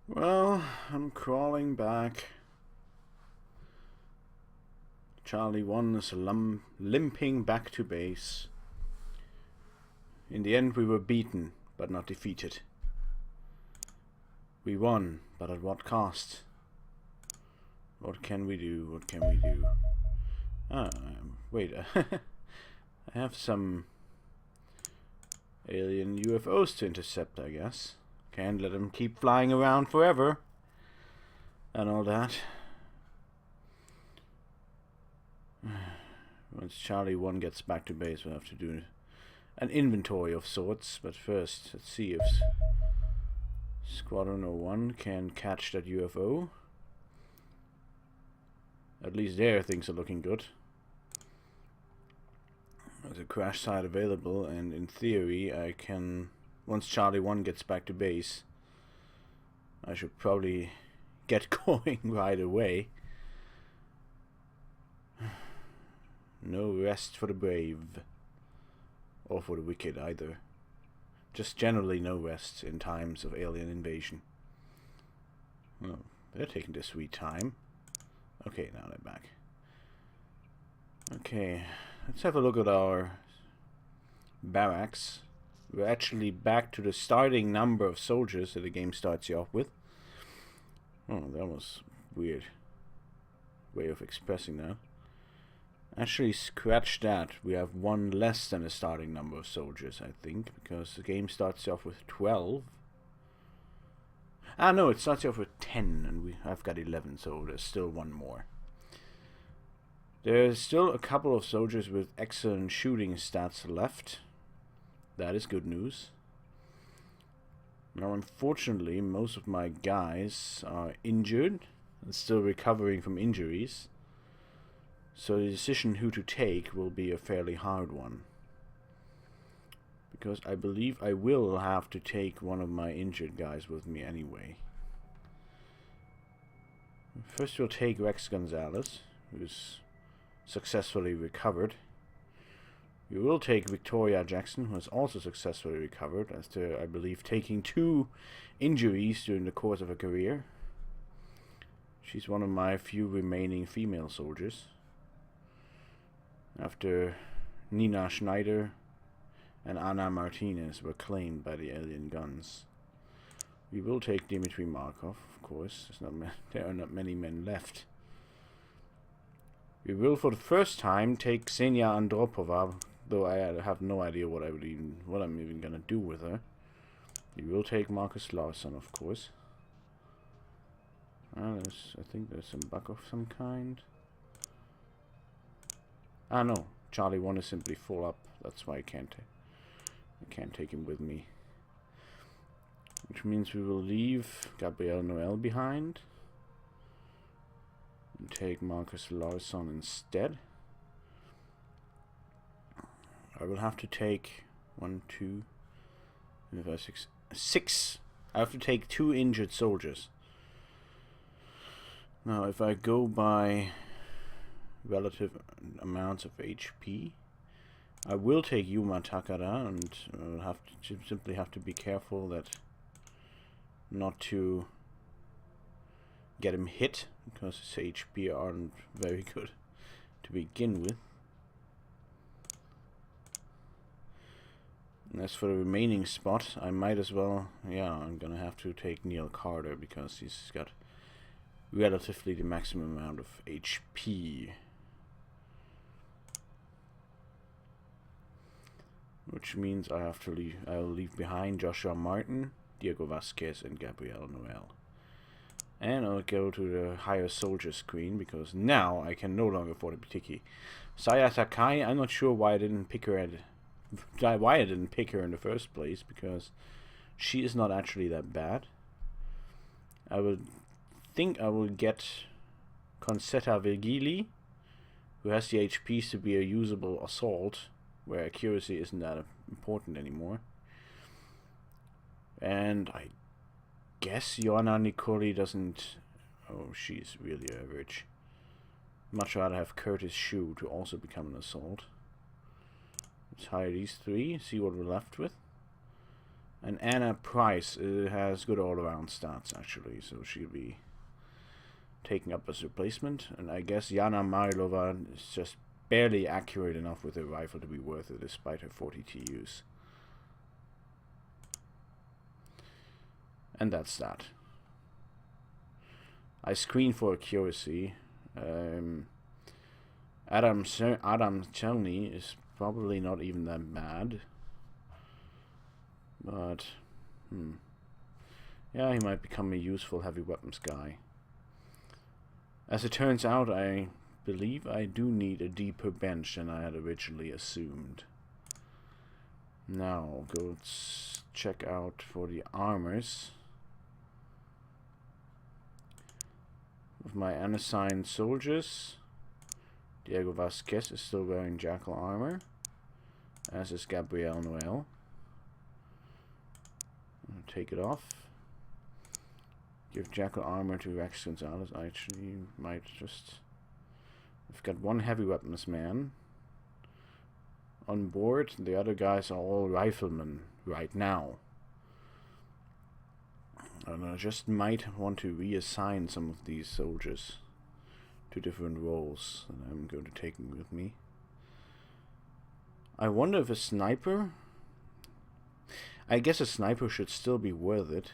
Well, I'm crawling back. Charlie 1 is limping back to base. In the end, we were beaten, but not defeated. We won, but at what cost? What can we do? What can we do? Wait. I have some alien UFOs to intercept, I guess. Can't let them keep flying around forever. And all that. Once Charlie 1 gets back to base, we'll have to do an inventory of sorts. But first, let's see if Squadron 01 can catch that UFO. At least there, things are looking good. There's a crash site available, and in theory, I can... Once Charlie 1 gets back to base, I should probably get going right away. No rest for the brave. Or for the wicked either. Just generally no rest in times of alien invasion. Oh, they're taking their sweet time. Okay, now they're back. Okay, let's have a look at our barracks. We're actually back to the starting number of soldiers that the game starts you off with. Oh, that was weird way of expressing that. Actually, scratch that. We have one less than the starting number of soldiers, I think, because the game starts you off with 12. Ah, no, it starts you off with 10, and I've got 11, so there's still one more. There's still a couple of soldiers with excellent shooting stats left. That is good news. Now, unfortunately, most of my guys are injured and still recovering from injuries. So the decision who to take will be a fairly hard one. Because I believe I will have to take one of my injured guys with me anyway. First we'll take Rex Gonzalez, who's successfully recovered. We will take Victoria Jackson, who has also successfully recovered, after, I believe, taking 2 injuries during the course of her career. She's one of my few remaining female soldiers. After Nina Schneider and Anna Martinez were claimed by the alien guns. We will take Dmitry Markov, of course. There are not many men left. We will, for the first time, take Ksenia Andropova, though I have no idea what I'm even gonna do with her. We will take Marcus Larson, of course. I think there's some bug of some kind. Ah, no. Charlie 1 is simply full up. That's why I can't take him with me. Which means we will leave Gabriel Noel behind. And take Marcus Larson instead. I will have to take 1, 2, 3, 4, 5, 6. 6! I have to take 2 injured soldiers. Now, if I go by relative amounts of HP, I will take Yuma Takara, and I'll simply have to be careful that not to get him hit, because his HP aren't very good to begin with. And as for the remaining spot, I might as well, I'm gonna have to take Neil Carter, because he's got relatively the maximum amount of HP. Which means I will leave behind Joshua Martin, Diego Vasquez, and Gabriel Noel. And I'll go to the higher soldier screen, because now I can no longer afford to be picky. Saya Sakai, I'm not sure why I didn't pick her in the first place, because she is not actually that bad. I would think I will get Concetta Virgili, who has the HPs to be a usable assault, where accuracy isn't that important anymore. And I guess Joanna Nicoli doesn't... Oh, she's really average. Much rather have Curtis Shue to also become an assault. Let's hire these 3, see what we're left with. And Anna Price has good all-around stats, actually, so she'll be taken up as replacement. And I guess Yana Marilova is just barely accurate enough with her rifle to be worth it, despite her 40 TUs. And that's that. I screen for accuracy. Adam Chelney is probably not even that bad. But, yeah, he might become a useful heavy weapons guy. As it turns out, I believe I do need a deeper bench than I had originally assumed. Now, go check out for the armors. With my unassigned soldiers, Diego Vasquez is still wearing Jackal armor, as is Gabriel Noel. Take it off. Give Jackal armor to Rex Gonzalez. I actually might just... I've got one heavy weapons man on board. The other guys are all riflemen right now. And I just might want to reassign some of these soldiers to different roles that I'm going to take with me. I wonder if a sniper... I guess a sniper should still be worth it.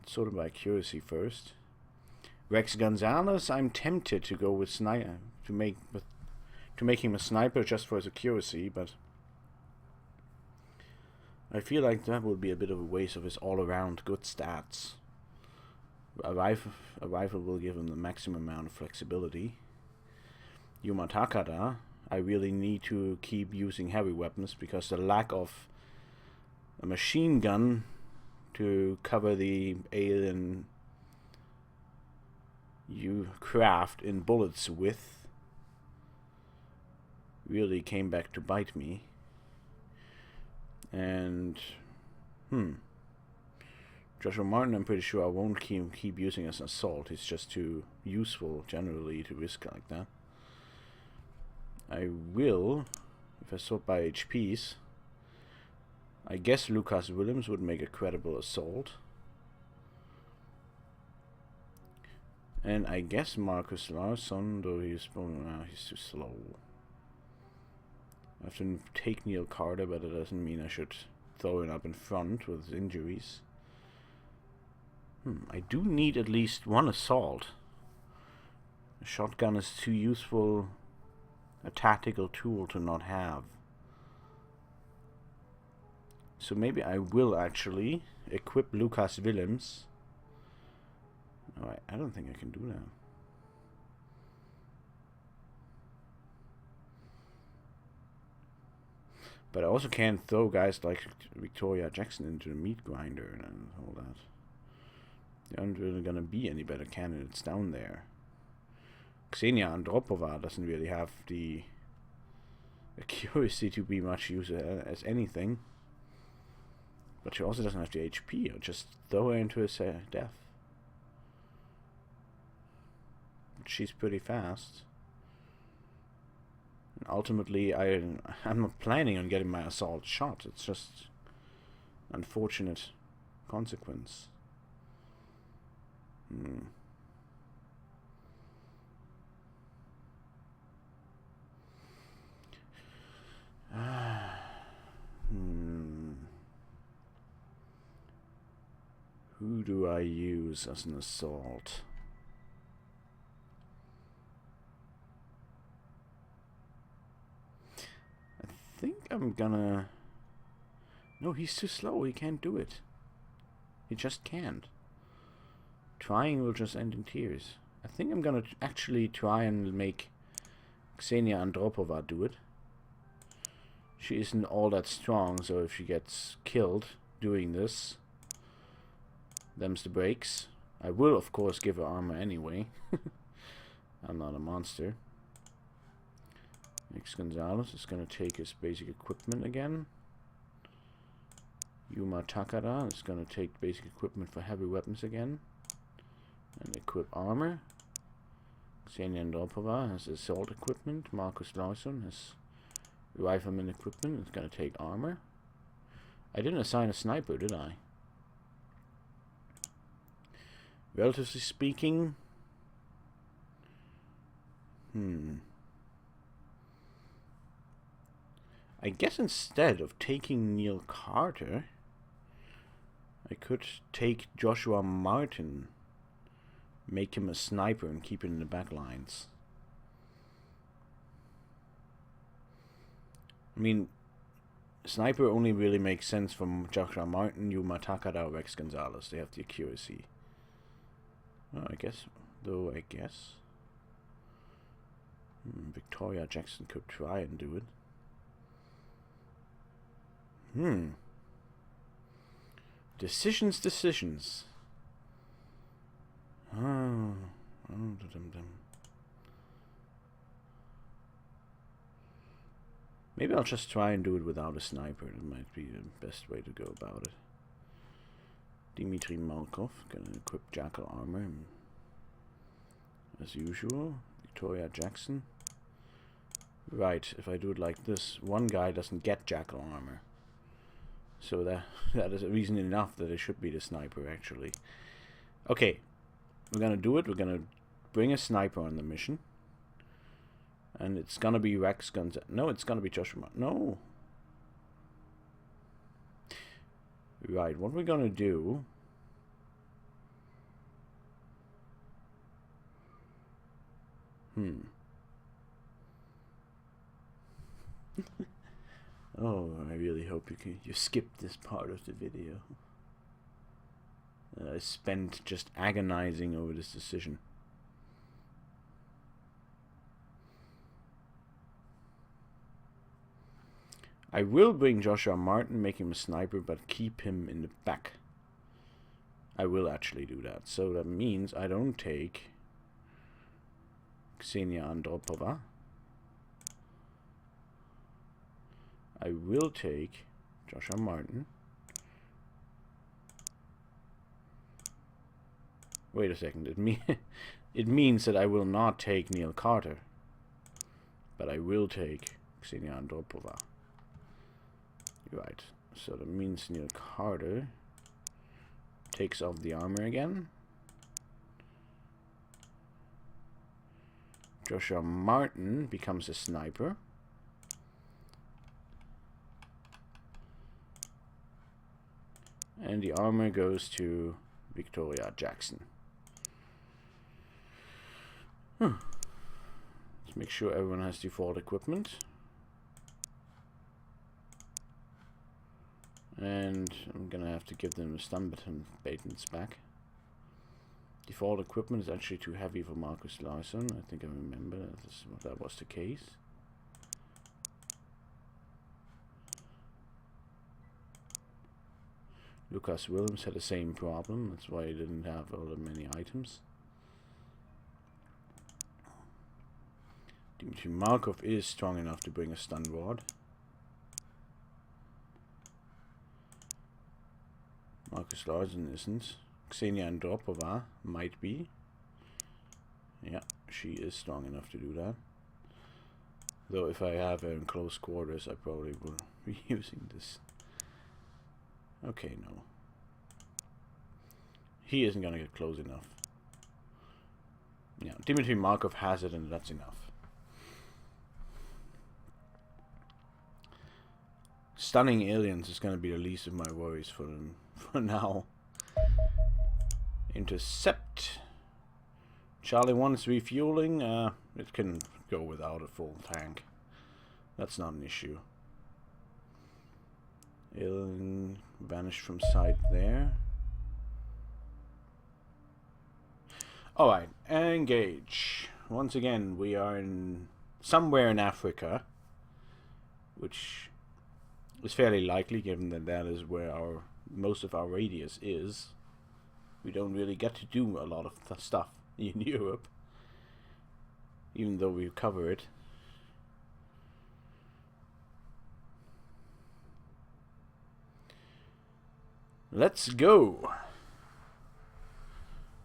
Sort of by accuracy first. Rex Gonzalez, I'm tempted to go with sniper to make him a sniper just for his accuracy, but I feel like that would be a bit of a waste of his all-around good stats. A rifle will give him the maximum amount of flexibility. Yuma Takada, I really need to keep using heavy weapons because the lack of a machine gun to cover the alien you craft in bullets with really came back to bite me. And Joshua Martin, I'm pretty sure I won't keep using as an assault. He's just too useful generally to risk like that. I will, if I sort by HPs, I guess Lucas Williams would make a credible assault. And I guess Marcus Larsson, though he's too slow. I have to take Neil Carter, but it doesn't mean I should throw him up in front with injuries. I do need at least one assault. A shotgun is too useful a tactical tool to not have. So maybe I will actually equip Lucas Willems. Oh, I don't think I can do that. But I also can't throw guys like Victoria Jackson into the meat grinder and all that. There aren't really going to be any better candidates down there. Ksenia Andropova doesn't really have the accuracy to be much use as anything. But she also doesn't have the HP. I'll just throw her into his death. She's pretty fast. And ultimately, I'm not planning on getting my assault shot. It's just unfortunate consequence. Who do I use as an assault? I think I'm gonna... No, he's too slow. He can't do it. He just can't. Trying will just end in tears. I think I'm gonna actually try and make Ksenia Andropova do it. She isn't all that strong, so if she gets killed doing this, them's the breaks. I will, of course, give her armor anyway. I'm not a monster. Rex Gonzalez is going to take his basic equipment again. Yuma Takada is going to take basic equipment for heavy weapons again. And equip armor. Ksenia Andropova has assault equipment. Marcus Larsson has rifleman equipment. It's going to take armor. I didn't assign a sniper, did I? Relatively speaking... I guess instead of taking Neil Carter, I could take Joshua Martin, make him a sniper and keep it in the back lines. I mean, sniper only really makes sense from Joshua Martin, Yuma Takada, Rex Gonzalez. They have the accuracy. Oh, I guess. Victoria Jackson could try and do it. Decisions. Maybe I'll just try and do it without a sniper. That might be the best way to go about it. Dmitry Malkov, gonna equip Jackal armor as usual. Victoria Jackson. Right, if I do it like this, one guy doesn't get Jackal armor. So that is a reason enough that it should be the sniper, actually. Okay, we're gonna do it. We're gonna bring a sniper on the mission. And it's gonna be Rex Guns. No, it's gonna be Joshua. No. Right, what we're gonna do... Oh, I really hope you skipped this part of the video. I spent just agonizing over this decision. I will bring Joshua Martin, make him a sniper, but keep him in the back. I will actually do that. So that means I don't take Ksenia Andropova. I will take Joshua Martin. Wait a second. It means that I will not take Neil Carter, but I will take Ksenia Andropova. Right. So that means Neil Carter takes off the armor again. Joshua Martin becomes a sniper. And the armor goes to Victoria Jackson. Let's make sure everyone has default equipment. And I'm gonna have to give them the stun batons back. Default equipment is actually too heavy for Marcus Larsson. I think I remember that was the case. Lucas Williams had the same problem. That's why he didn't have all that many items. Dmitry Markov is strong enough to bring a stun rod. Marcus Larsen isn't. Ksenia Andropova might be. Yeah, she is strong enough to do that. Though if I have her in close quarters, I probably will be using this. Okay, no. He isn't gonna get close enough. Yeah, Dmitry Markov has it, and that's enough. Stunning aliens is gonna be the least of my worries for now. Intercept. Charlie 1 is refueling. It can go without a full tank. That's not an issue. Alien vanished from sight there. Alright, engage. Once again, we are in somewhere in Africa, which is fairly likely given that that is where most of our radius is. We don't really get to do a lot of stuff in Europe, even though we cover it. Let's go.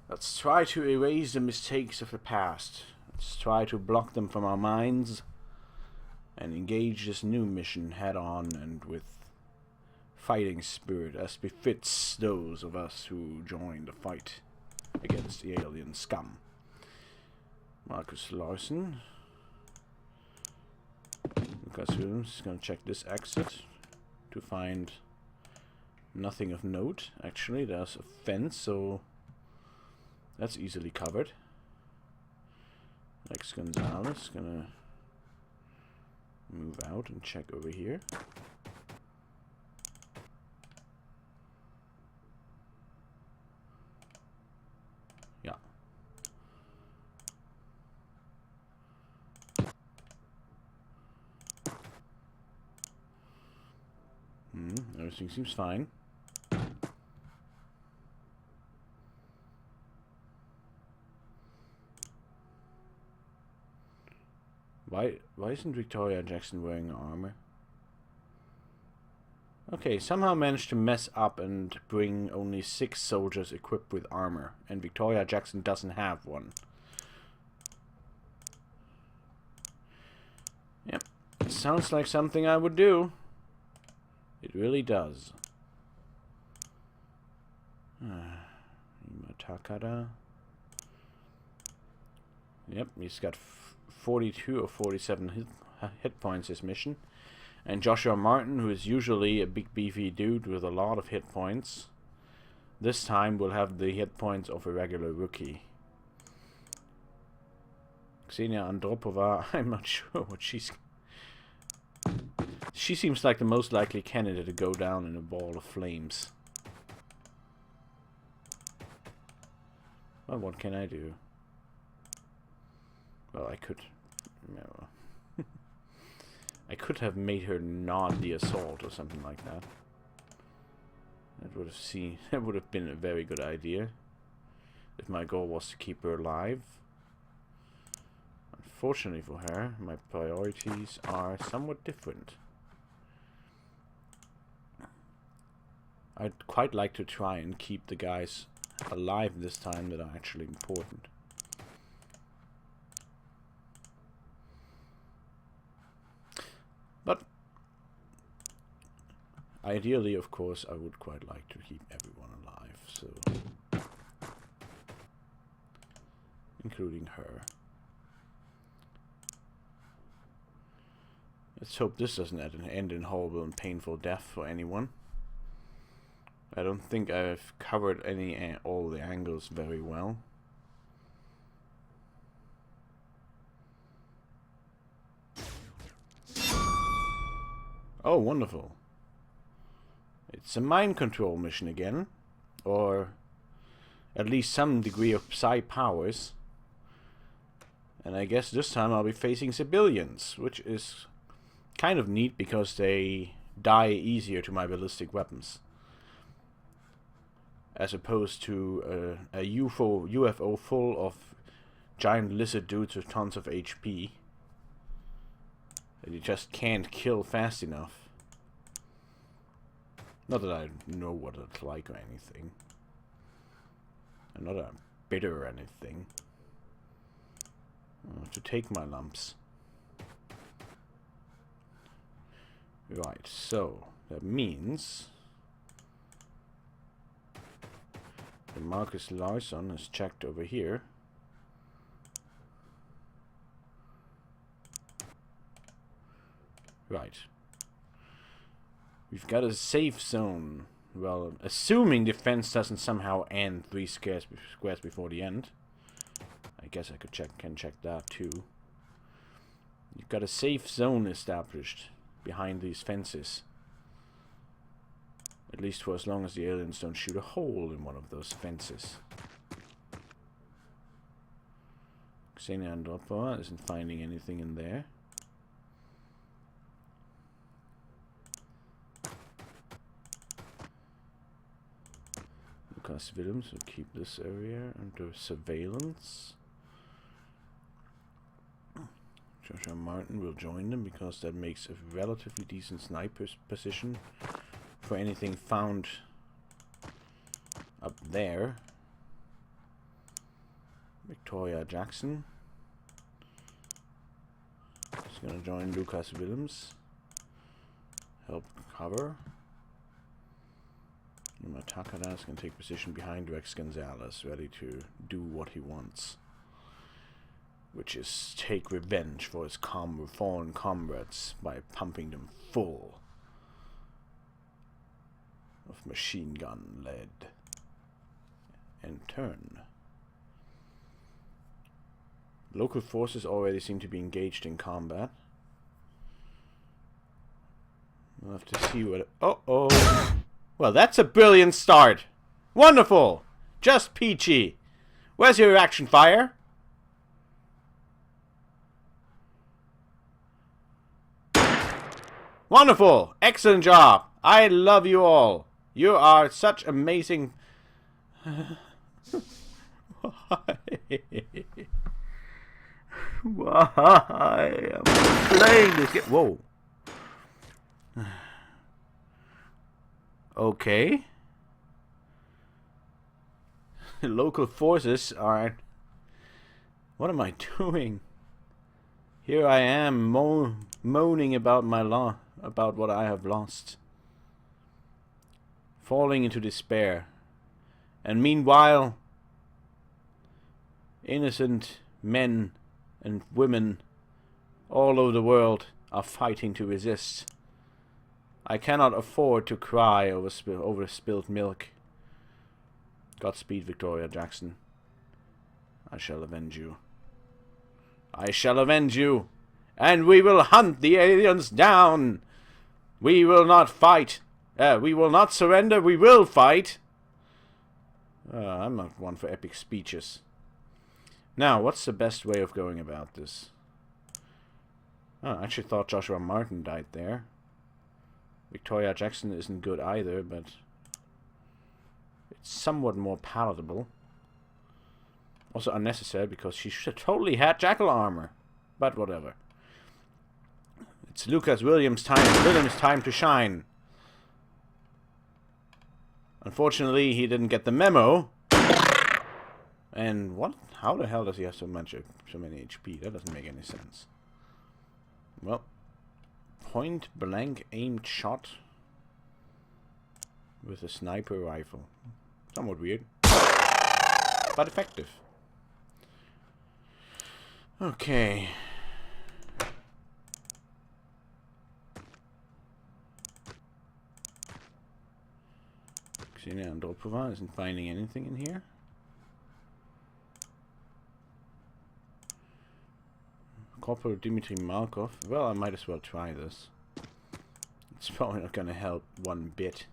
Let's try to erase the mistakes of the past. Let's try to block them from our minds and engage this new mission head on and with fighting spirit as befits those of us who join the fight against the alien scum. Marcus Larson. Lucas Williams is gonna check this exit to find nothing of note. Actually, there's a fence, so that's easily covered. Lex Gonzalez gonna move out and check over here. Yeah. Everything seems fine. Why isn't Victoria Jackson wearing armor? Okay, somehow managed to mess up and bring only 6 soldiers equipped with armor, and Victoria Jackson doesn't have one. Yep, sounds like something I would do. It really does. Takada. Yep, he's got 42 or 47 hit points this mission. And Joshua Martin, who is usually a big beefy dude with a lot of hit points, this time will have the hit points of a regular rookie. Xenia Andropova, I'm not sure what she's... She seems like the most likely candidate to go down in a ball of flames. Well, what can I do? Well, I could... No. I could have made her nod the assault or something like that. That would have been a very good idea if my goal was to keep her alive. Unfortunately for her, my priorities are somewhat different. I'd quite like to try and keep the guys alive this time that are actually important. But ideally, of course, I would quite like to keep everyone alive, so including her. Let's hope this doesn't end in horrible and painful death for anyone. I don't think I've covered all the angles very well. Oh, wonderful. It's a mind control mission again. Or at least some degree of psi powers. And I guess this time I'll be facing civilians, which is kind of neat because they die easier to my ballistic weapons. As opposed to a UFO full of giant lizard dudes with tons of HP. That you just can't kill fast enough. Not that I know what it's like or anything. I'm not a bitter or anything. To take my lumps. Right, so that means that Marcus Larson is checked over here. Right. We've got a safe zone. Well, assuming defense doesn't somehow end 3 squares before the end. I guess I can check that too. You've got a safe zone established behind these fences. At least for as long as the aliens don't shoot a hole in one of those fences. Xenia Andropova isn't finding anything in there. Lucas Williams will keep this area under surveillance. Joshua Martin will join them because that makes a relatively decent sniper's position for anything found up there. Victoria Jackson is going to join Lucas Williams. Help cover. My Takadas can take position behind Rex Gonzalez, ready to do what he wants. Which is take revenge for his fallen comrades by pumping them full of machine gun lead. And turn. Local forces already seem to be engaged in combat. We'll have to see what... Uh-oh! Well, that's a brilliant start! Wonderful! Just peachy! Where's your reaction fire? Wonderful! Excellent job! I love you all! You are such amazing... Why? Why am I playing this game? Whoa. Okay. The local forces are... What am I doing? Here I am moaning about about what I have lost. Falling into despair. And meanwhile, innocent men and women all over the world are fighting to resist. I cannot afford to cry over spilled milk. Godspeed, Victoria Jackson. I shall avenge you. I shall avenge you. And we will hunt the aliens down. We will not fight. We will not surrender. We will fight. I'm not one for epic speeches. Now, what's the best way of going about this? Oh, I actually thought Joshua Martin died there. Victoria Jackson isn't good either, but it's somewhat more palatable. Also unnecessary because she should have totally had jackal armor. But whatever. It's Lucas Williams' time to shine. Unfortunately, he didn't get the memo. And what? How the hell does he have so many HP? That doesn't make any sense. Well, point blank aimed shot with a sniper rifle. Somewhat weird, but effective. Okay. Xenia Andropova isn't finding anything in here. Corporal Dmitry Markov. Well, I might as well try this. It's probably not gonna help one bit.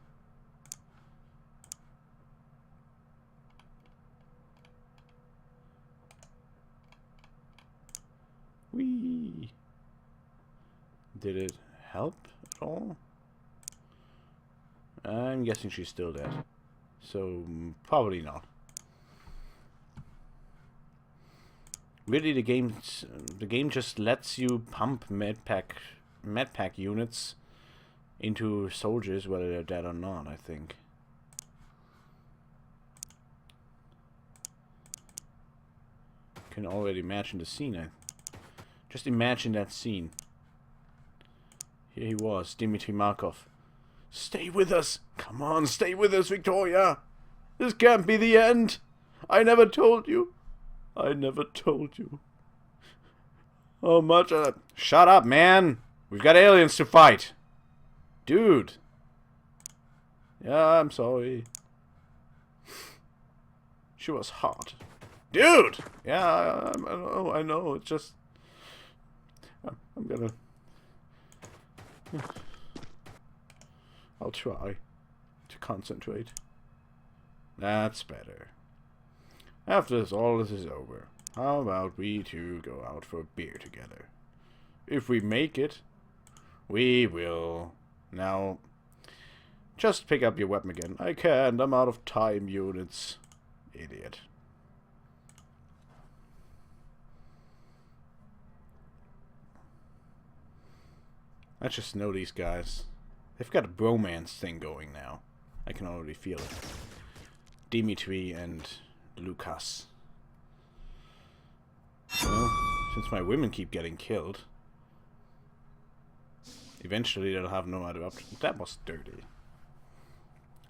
Whee! Did it help at all? I'm guessing she's still dead. So, probably not. Really, the game just lets you pump medpack units into soldiers, whether they're dead or not, I think. Can already imagine the scene. Just imagine that scene. Here he was, Dmitry Markov. Stay with us! Come on, stay with us, Victoria! This can't be the end! I never told you! I never told you. How much? Shut up, man! We've got aliens to fight! Dude! Yeah, I'm sorry. She was hot. Dude! Yeah, I know, it's just... I'm gonna... I'll try to concentrate. That's better. After all this is over, how about we two go out for a beer together? If we make it, we will. Now, just pick up your weapon again. I can't, I'm out of time units. Idiot. I just know these guys. They've got a bromance thing going now. I can already feel it. Dimitri and Lucas. Well, since my women keep getting killed, eventually they'll have no other option. That was dirty.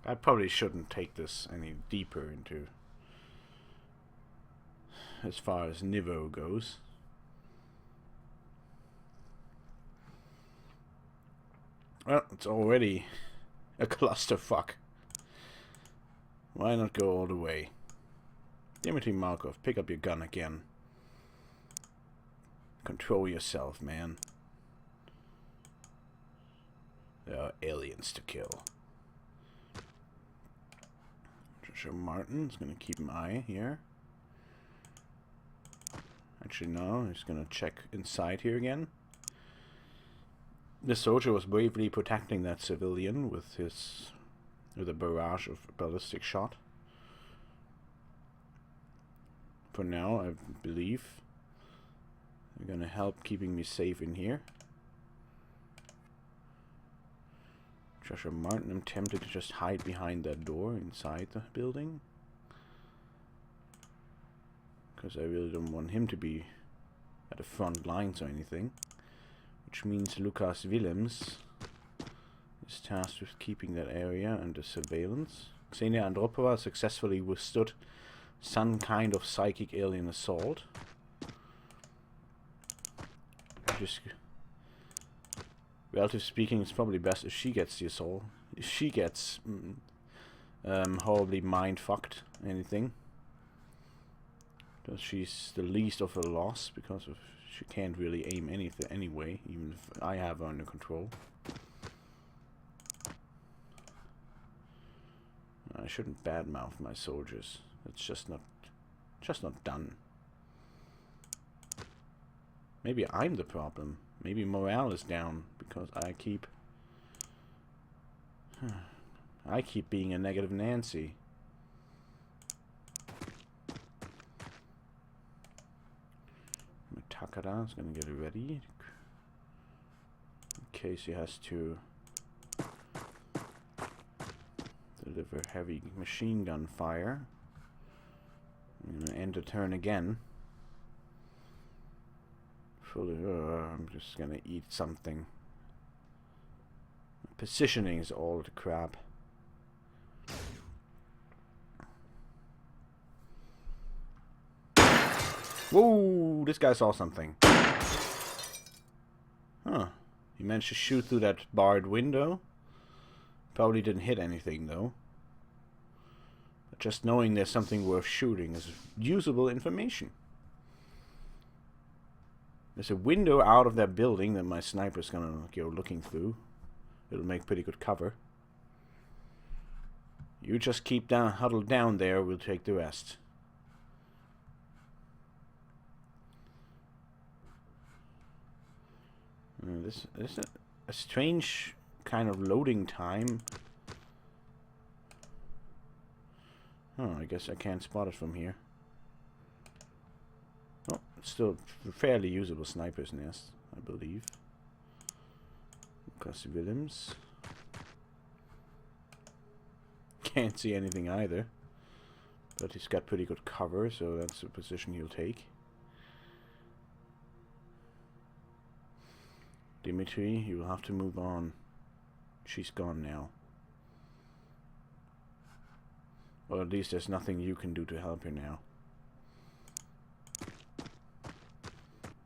I probably shouldn't take this any deeper into as far as Nivo goes. Well, it's already a clusterfuck. Why not go all the way? Dimitri Markov, pick up your gun again. Control yourself, man. There are aliens to kill. Joshua Martin's gonna keep an eye here. Actually, no, he's gonna check inside here again. The soldier was bravely protecting that civilian with a barrage of ballistic shot. For now, I believe they're gonna help keeping me safe in here. Joshua Martin, I'm tempted to just hide behind that door inside the building, because I really don't want him to be at the front lines or anything. Which means Lucas Willems is tasked with keeping that area under surveillance. Xenia Andropova successfully withstood some kind of psychic alien assault. Just, relative speaking, it's probably best if she gets the assault. If she gets horribly mind-fucked, anything. Because she's the least of her loss, because of she can't really aim anything anyway, even if I have her under control. I shouldn't badmouth my soldiers. It's just not done. Maybe I'm the problem. Maybe morale is down because I keep being a negative Nancy. Takada is gonna get it ready in case he has to deliver heavy machine gun fire. I'm gonna end the turn again. I'm just gonna eat something. Positioning is all the crap. Whoa, this guy saw something. Huh. He managed to shoot through that barred window. Probably didn't hit anything though. But just knowing there's something worth shooting is usable information. There's a window out of that building that my sniper's gonna go looking through. It'll make pretty good cover. You just keep huddled down there, we'll take the rest. This is a strange kind of loading time. Oh, I guess I can't spot it from here. Oh, it's still a fairly usable sniper's nest, I believe. Lucas Willems. Can't see anything either. But he's got pretty good cover, so that's the position he'll take. Dimitri, you will have to move on. She's gone now. Or at least there's nothing you can do to help her now.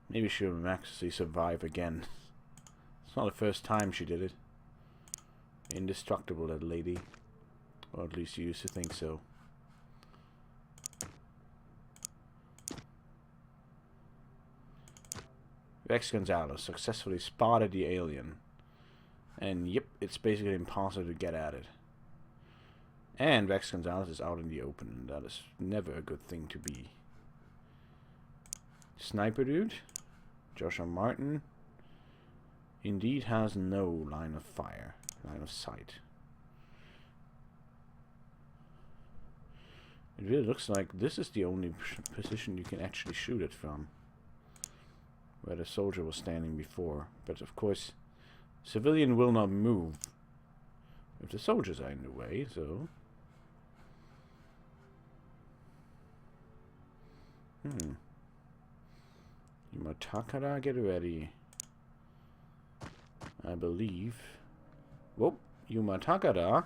Maybe she'll actually survive again. It's not the first time she did it. Indestructible, that lady. Or at least you used to think so. Rex Gonzalez successfully spotted the alien. And yep, it's basically impossible to get at it. And Rex Gonzalez is out in the open, and that is never a good thing to be. Sniper dude, Joshua Martin, indeed has no line of fire, line of sight. It really looks like this is the only position you can actually shoot it from. Where the soldier was standing before. But of course, civilian will not move if the soldiers are in the way, so... Yuma Takara, get ready. I believe... Whoop! Yuma Takara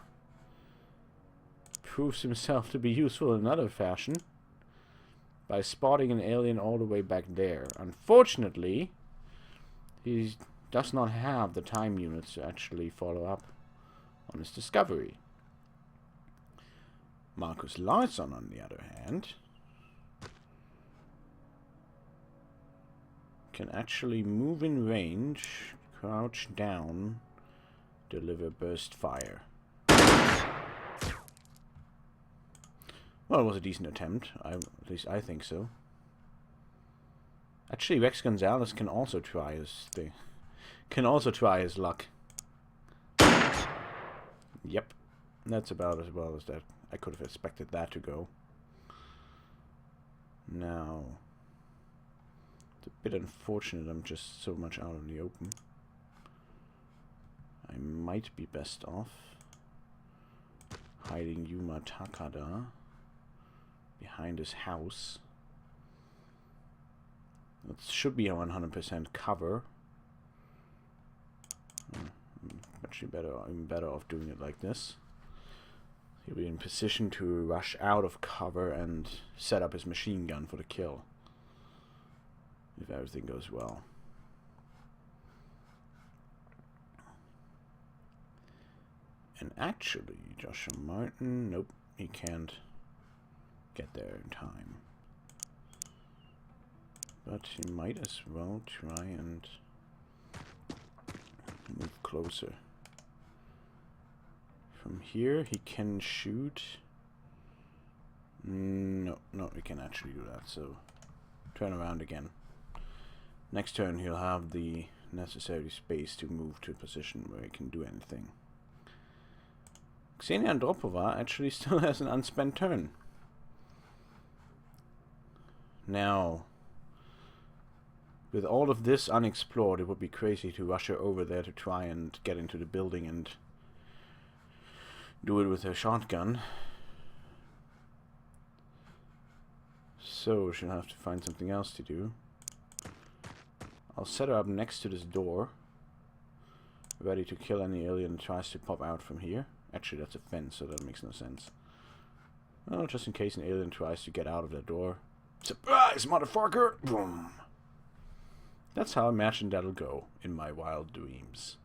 proves himself to be useful in another fashion by spotting an alien all the way back there. Unfortunately, he does not have the time units to actually follow up on his discovery. Marcus Larson, on the other hand, can actually move in range, crouch down, deliver burst fire. Well, it was a decent attempt. At least I think so. Actually, Rex Gonzalez can also try his thing. Can also try his luck. Yep, that's about as well as that. I could have expected that to go. Now, it's a bit unfortunate I'm just so much out in the open. I might be best off hiding Yuma Takada behind his house. That should be a 100% cover. I'm actually even better off doing it like this. He'll be in position to rush out of cover and set up his machine gun for the kill, if everything goes well. And actually, Joshua Martin, nope, he can't get there in time. But he might as well try and move closer. From here, he can shoot. No, he can actually do that, so turn around again. Next turn, he'll have the necessary space to move to a position where he can do anything. Xenia Andropova actually still has an unspent turn. Now, with all of this unexplored, it would be crazy to rush her over there to try and get into the building and do it with her shotgun. So she'll have to find something else to do. I'll set her up next to this door, ready to kill any alien that tries to pop out from here. Actually, that's a fence, so that makes no sense. Well, just in case an alien tries to get out of that door. Surprise, motherfucker! Boom! That's how I imagine that'll go in my wild dreams.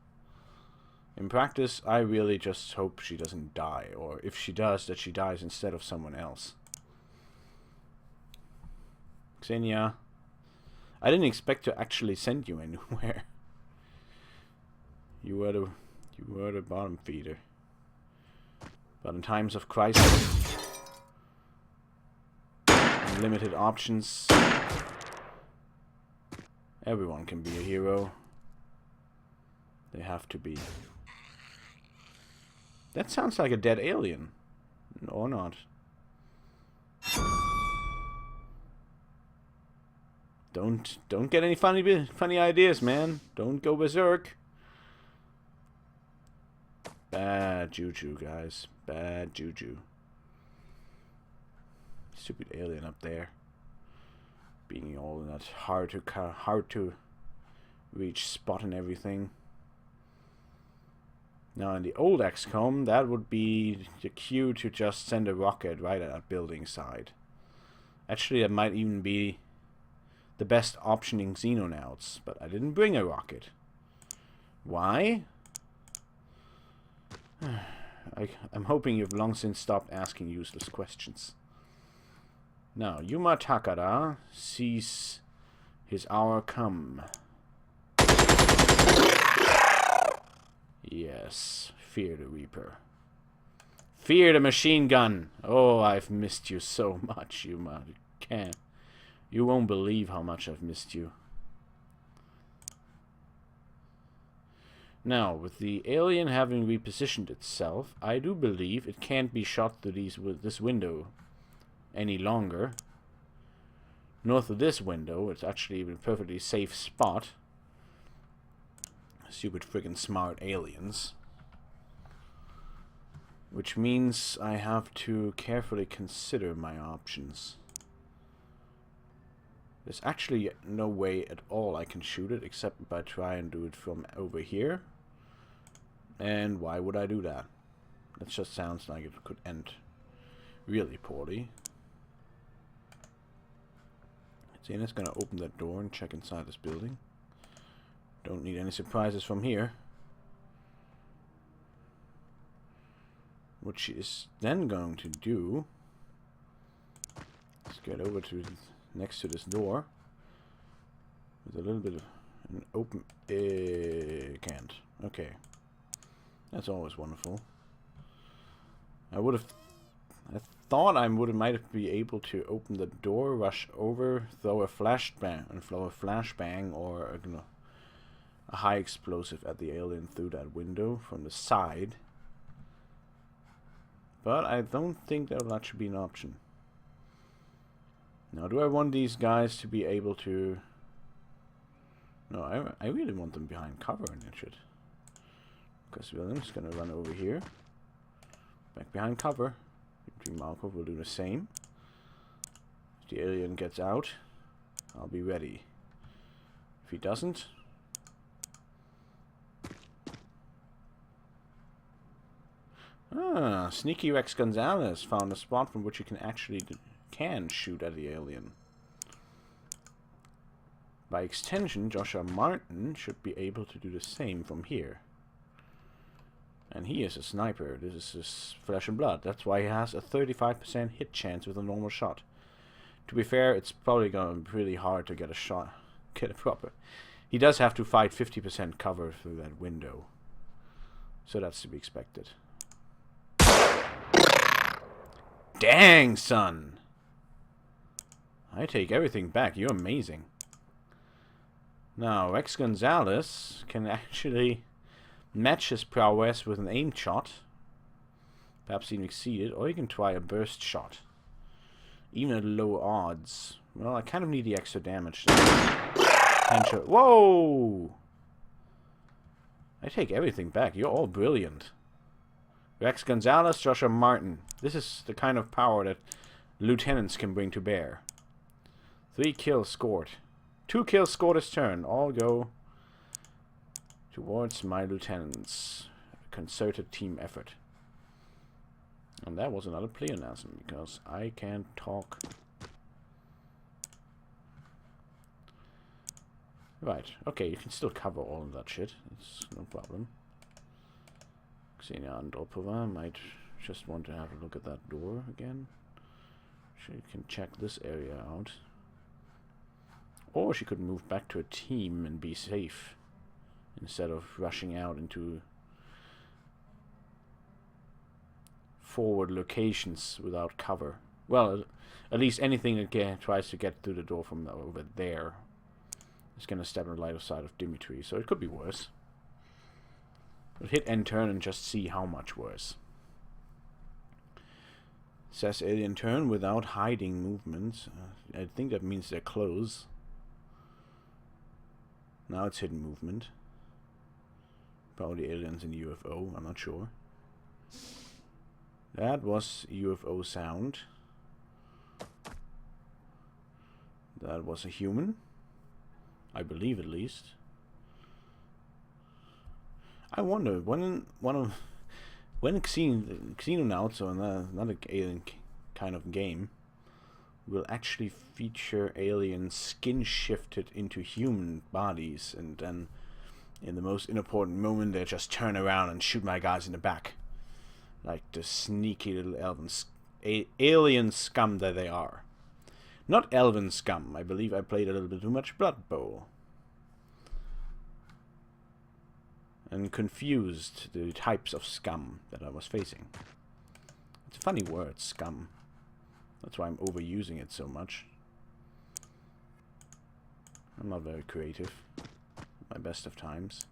In practice, I really just hope she doesn't die, or if she does, that she dies instead of someone else. Xenia, I didn't expect to actually send you anywhere. You were the bottom feeder. But in times of crisis, and limited options, everyone can be a hero. They have to be. That sounds like a dead alien. Or not. Don't get any funny ideas, man. Don't go berserk. Bad juju, guys. Bad juju. Stupid alien up there. Being all in that hard to reach spot and everything. Now in the old XCOM, that would be the cue to just send a rocket right at that building side. Actually, that might even be the best option in Xenonauts, but I didn't bring a rocket. Why? I'm hoping you've long since stopped asking useless questions. Now, Yuma Takada sees his hour come. Yes, fear the Reaper. Fear the machine gun! Oh, I've missed you so much, Yuma. You won't believe how much I've missed you. Now, with the alien having repositioned itself, I do believe it can't be shot through this window any longer. Nor through this window. It's actually a perfectly safe spot. Stupid friggin' smart aliens. Which means I have to carefully consider my options. There's actually no way at all I can shoot it except by trying and do it from over here. And why would I do that? That just sounds like it could end really poorly. Xena's gonna open that door and check inside this building. Don't need any surprises from here. What she is then going to do is get over to next to this door with a little bit of an open. Can't. Okay, that's always wonderful. I thought I might be able to open the door, rush over, throw a flashbang, or a high explosive at the alien through that window from the side. But I don't think that will actually be an option. Now, do I want these guys to be able to... No, I really want them behind cover and that shit. Because William's gonna run over here. Back behind cover. Dmitry Markov will do the same. If the alien gets out, I'll be ready. If he doesn't... Ah, Sneaky Rex Gonzalez found a spot from which you can shoot at the alien. By extension, Joshua Martin should be able to do the same from here. And he is a sniper. This is his flesh and blood. That's why he has a 35% hit chance with a normal shot. To be fair, it's probably going to be really hard to get a shot, get a proper. He does have to fight 50% cover through that window. So that's to be expected. Dang, son! I take everything back. You're amazing. Now, Rex Gonzalez can actually match his prowess with an aim shot. Perhaps even exceed it. Or you can try a burst shot. Even at low odds. Well, I kind of need the extra damage. Whoa! I take everything back. You're all brilliant. Rex Gonzalez, Joshua Martin. This is the kind of power that lieutenants can bring to bear. 3 kills scored. 2 kills scored this turn. All go towards my lieutenants. A concerted team effort. And that was another pleonasm, because I can't talk. Right. Okay, you can still cover all of that shit. It's no problem. Xenia Andropova might just want to have a look at that door again. She can check this area out. Or she could move back to a team and be safe, instead of rushing out into forward locations without cover. Well, at least anything that tries to get through the door from over there is going to step on the lighter side of Dimitri, so it could be worse. But hit end turn and just see how much worse. Says alien turn without hiding movements. I think that means they're close. Now it's hidden movement. Probably aliens in UFO, I'm not sure. That was UFO sound. That was a human. I believe, at least. I wonder when Xenonauts, or another alien kind of game, will actually feature aliens skin shifted into human bodies, and then in the most important moment they just turn around and shoot my guys in the back, like the sneaky little alien scum that they are. Not elven scum. I believe I played a little bit too much Blood Bowl and confused the types of scum that I was facing. It's a funny word, scum. That's why I'm overusing it so much. I'm not very creative. My best of times.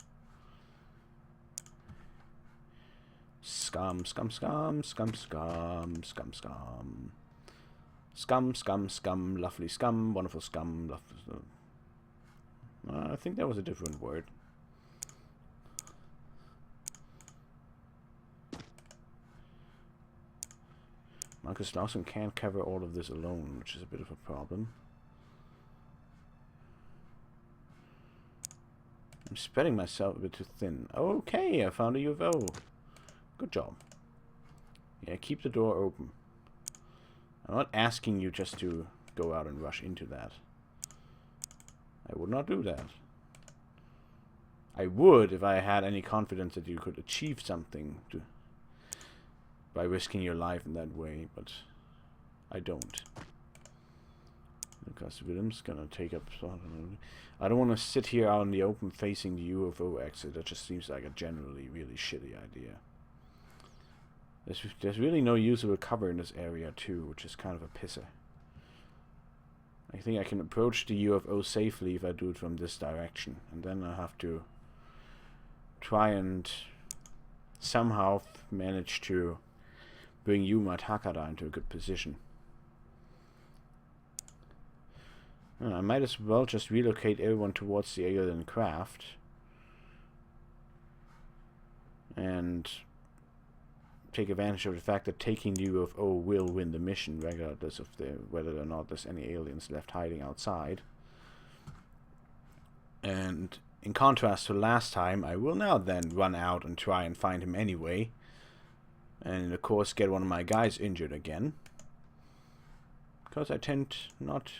Scum, scum, scum, scum, scum, scum, scum. Scum, scum, scum, lovely scum, wonderful scum, lovely... I think that was a different word. Marcus Lawson can't cover all of this alone, which is a bit of a problem. I'm spreading myself a bit too thin. Okay, I found a UFO. Good job. Yeah, keep the door open. I'm not asking you just to go out and rush into that. I would not do that. I would if I had any confidence that you could achieve something by risking your life in that way, but I don't. Because Willem's gonna take up... I don't want to sit here out in the open facing the UFO exit. That just seems like a generally really shitty idea. There's really no usable cover in this area too, which is kind of a pisser. I think I can approach the UFO safely if I do it from this direction. And then I have to try and somehow manage to bring Yuma Takada into a good position. I might as well just relocate everyone towards the alien craft. And take advantage of the fact that taking the UFO will win the mission, regardless of whether or not there's any aliens left hiding outside. And in contrast to last time, I will now then run out and try and find him anyway. And of course get one of my guys injured again. Because I tend not...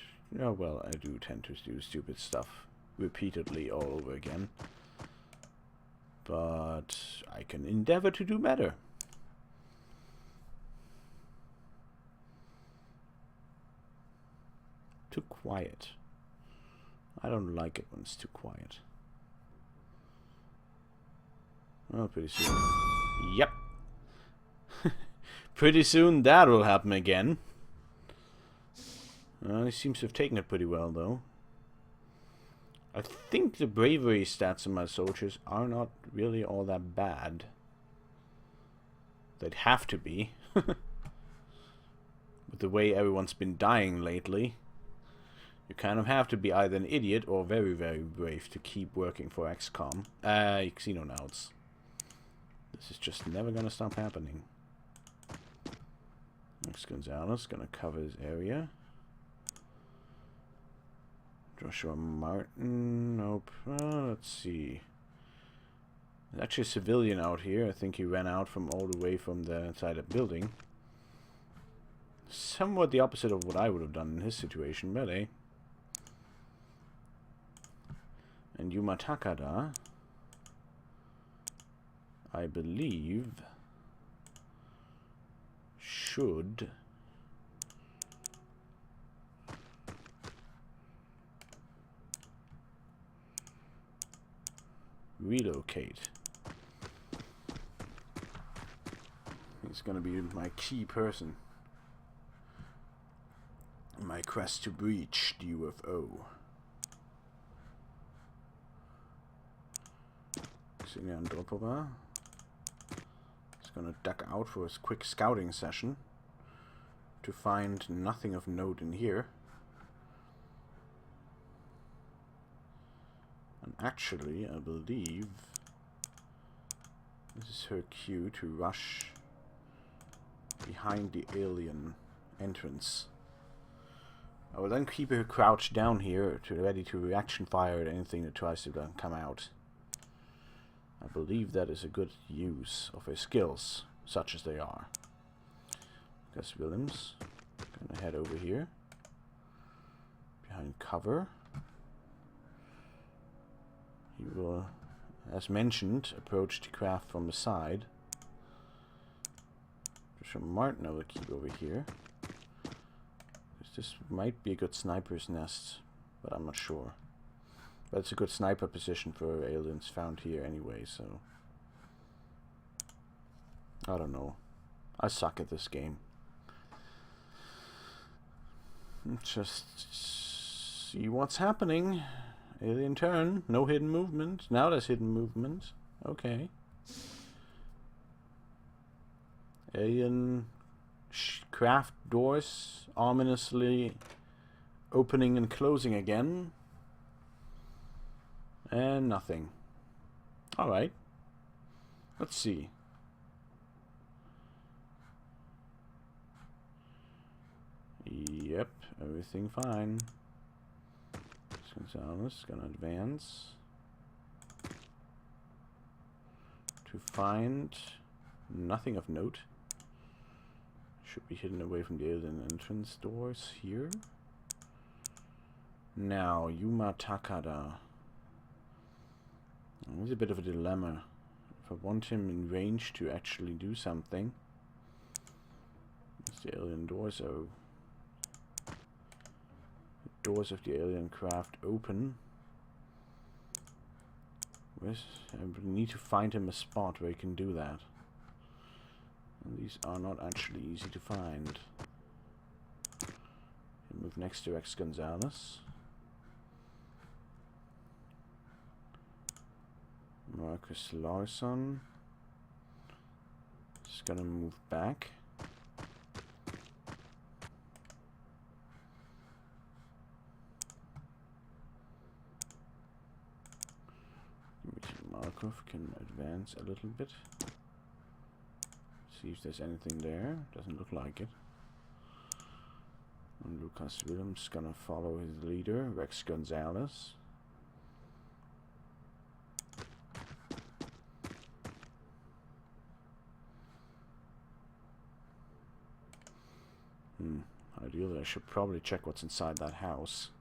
Oh, well, I do tend to do stupid stuff repeatedly all over again. But I can endeavor to do better. Too quiet. I don't like it when it's too quiet. Well, pretty soon. Yep. Pretty soon that will happen again. He seems to have taken it pretty well, though. I think the bravery stats of my soldiers are not really all that bad. They'd have to be. With the way everyone's been dying lately. You kind of have to be either an idiot or very, very brave to keep working for XCOM. Xenonauts. This is just never gonna stop happening. Next Gonzalez gonna cover his area. Joshua Martin, nope. Let's see. There's actually a civilian out here. I think he ran out from all the way from the inside of the building. Somewhat the opposite of what I would have done in his situation, but eh. And Yuma Takada, I believe, should relocate. He's gonna be my key person in my quest to breach the UFO. Andropova is gonna duck out for his quick scouting session to find nothing of note in here. And actually, I believe this is her cue to rush behind the alien entrance. I will then keep her crouched down here, ready to reaction fire at anything that tries to come out. I believe that is a good use of her skills, such as they are. Gus Williams gonna head over here, behind cover. He will, as mentioned, approach the craft from the side. Joshua Martin I will keep over here. This might be a good sniper's nest, but I'm not sure. But it's a good sniper position for aliens found here anyway, so... I don't know. I suck at this game. Just see what's happening. Alien turn. No hidden movement. Now there's hidden movement. Okay. Alien craft doors ominously opening and closing again. And nothing. Alright. Let's see. Yep, everything fine. Gonzalez gonna advance to find nothing of note. Should be hidden away from the alien entrance doors here. Now, Yuma Takada. There's a bit of a dilemma. If I want him in range to actually do something, as the alien doors are the doors of the alien craft open. I need to find him a spot where he can do that. And these are not actually easy to find. Move next to X Gonzalez. Marcus Larson is gonna move back. Markov can advance a little bit. See if there's anything there. Doesn't look like it. And Lucas Williams gonna follow his leader, Rex Gonzalez. Ideally, I should probably check what's inside that house.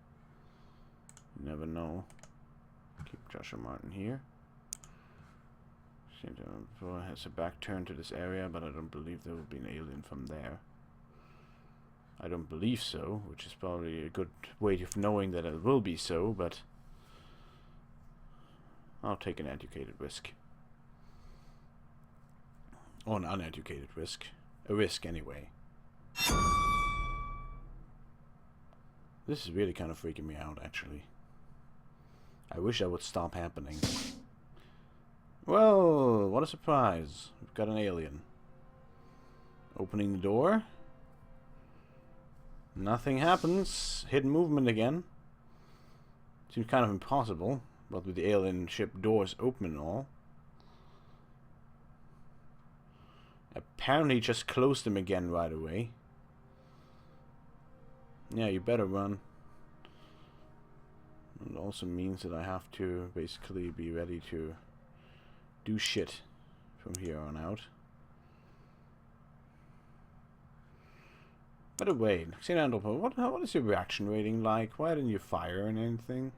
You never know. Keep Joshua Martin here. Has a back turn to this area, but I don't believe there will be an alien from there. I don't believe so, which is probably a good way of knowing that it will be so, but I'll take an educated risk. Or an uneducated risk. A risk, anyway. This is really kind of freaking me out, actually. I wish that would stop happening. Well, what a surprise. We've got an alien. Opening the door. Nothing happens. Hidden movement again. Seems kind of impossible, but with the alien ship doors open and all. Apparently just closed them again right away. Yeah, you better run. It also means that I have to basically be ready to do shit from here on out. By the way, Xenonauts, what is your reaction rating like? Why didn't you fire on anything?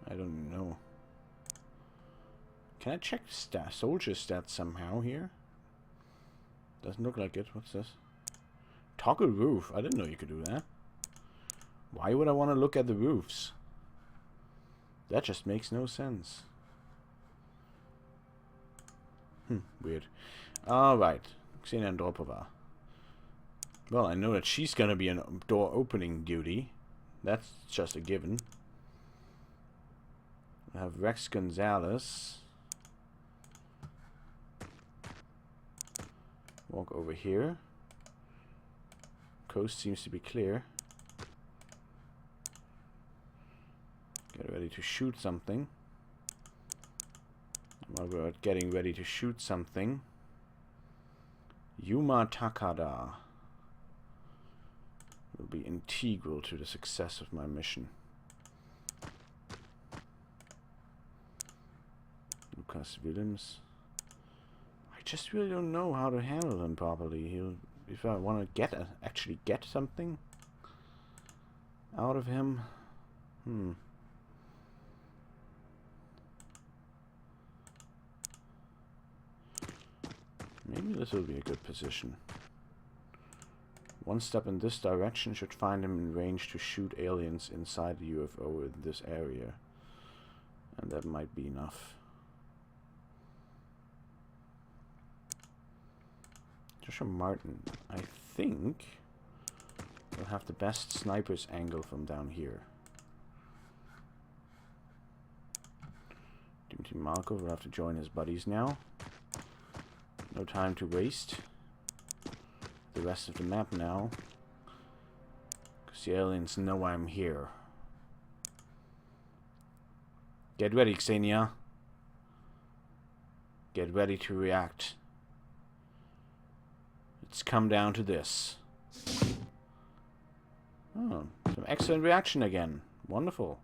I don't know. Can I check soldier stats somehow here? Doesn't look like it. What's this? Toggle roof. I didn't know you could do that. Why would I want to look at the roofs? That just makes no sense. Weird. Alright. Xenonauts. Well, I know that she's gonna be on door opening duty. That's just a given. I have Rex Gonzalez. Walk over here. Coast seems to be clear. Get ready to shoot something. While we're getting ready to shoot something, Yuma Takada will be integral to the success of my mission. Lucas Williams. I just really don't know how to handle him properly. If I want to actually get something out of him. Maybe this will be a good position. One step in this direction should find him in range to shoot aliens inside the UFO in this area. And that might be enough. Joshua Martin, I think, will have the best sniper's angle from down here. Dmitry Markov will have to join his buddies now. No time to waste. The rest of the map now. Because the aliens know I'm here. Get ready, Xenia. Get ready to react. It's come down to this. Oh, some excellent reaction again. Wonderful.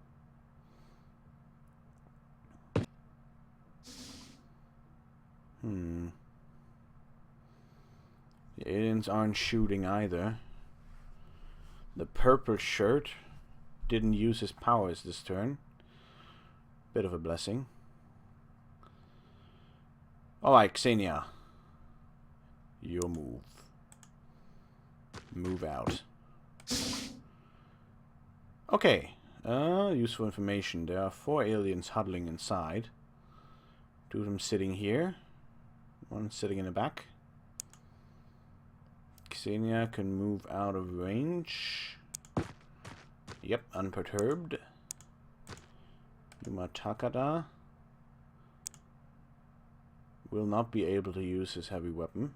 The aliens aren't shooting either. The purple shirt didn't use his powers this turn. Bit of a blessing. Alright, Xenia. Your move. Move out. Okay. Useful information. There are 4 aliens huddling inside. 2 of them sitting here. 1 sitting in the back. Xenia can move out of range. Yep, unperturbed. Yuma Takada will not be able to use his heavy weapon.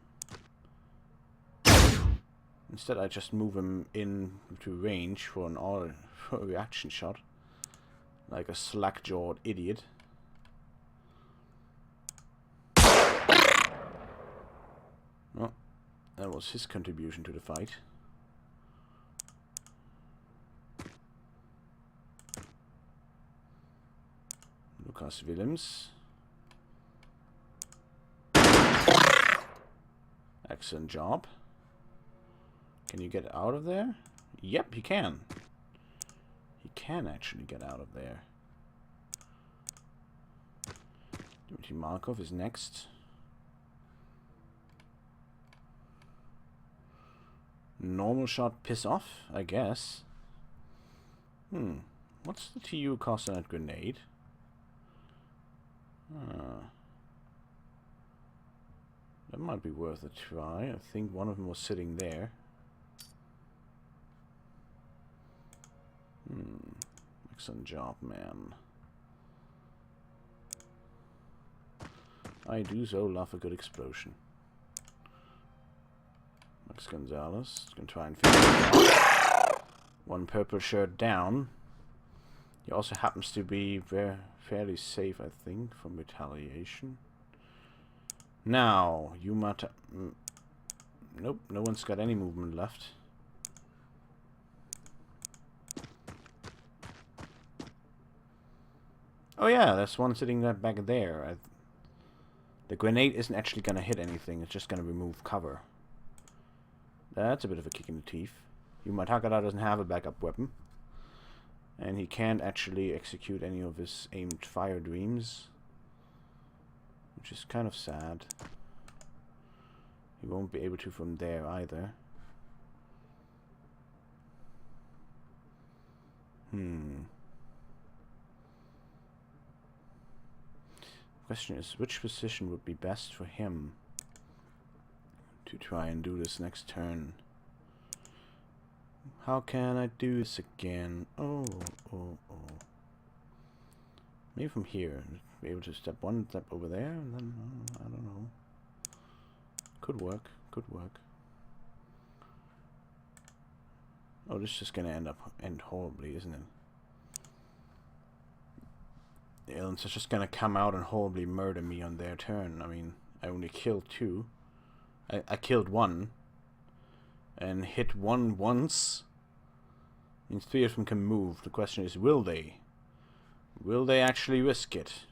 Instead, I just move him into range for a reaction shot. Like a slack-jawed idiot. Well, that was his contribution to the fight. Lucas Willems. Excellent job. Can you get out of there? Yep, he can. He can actually get out of there. Dmitry Markov is next. Normal shot piss off, I guess. What's the TU cost on that grenade? That might be worth a try. I think one of them was sitting there. Excellent job, man. I do so love a good explosion. Max Gonzalez is going to try and finish it off. 1 purple shirt down. He also happens to be fairly safe, I think, from retaliation. Now, Yumata... Nope, no one's got any movement left. Oh yeah, there's one sitting back there. The grenade isn't actually going to hit anything, it's just going to remove cover. That's a bit of a kick in the teeth. Yuma Takada doesn't have a backup weapon. And he can't actually execute any of his aimed fire dreams. Which is kind of sad. He won't be able to from there either. Question is, which position would be best for him to try and do this next turn? How can I do this again? Oh. Maybe from here. Be able to step over there, and then, I don't know. Could work. Oh, this is just gonna end horribly, isn't it? The aliens are just gonna come out and horribly murder me on their turn. I mean, I only killed 2. I killed 1. And hit 1 once. Means 3 of them can move. The question is, will they? Will they actually risk it?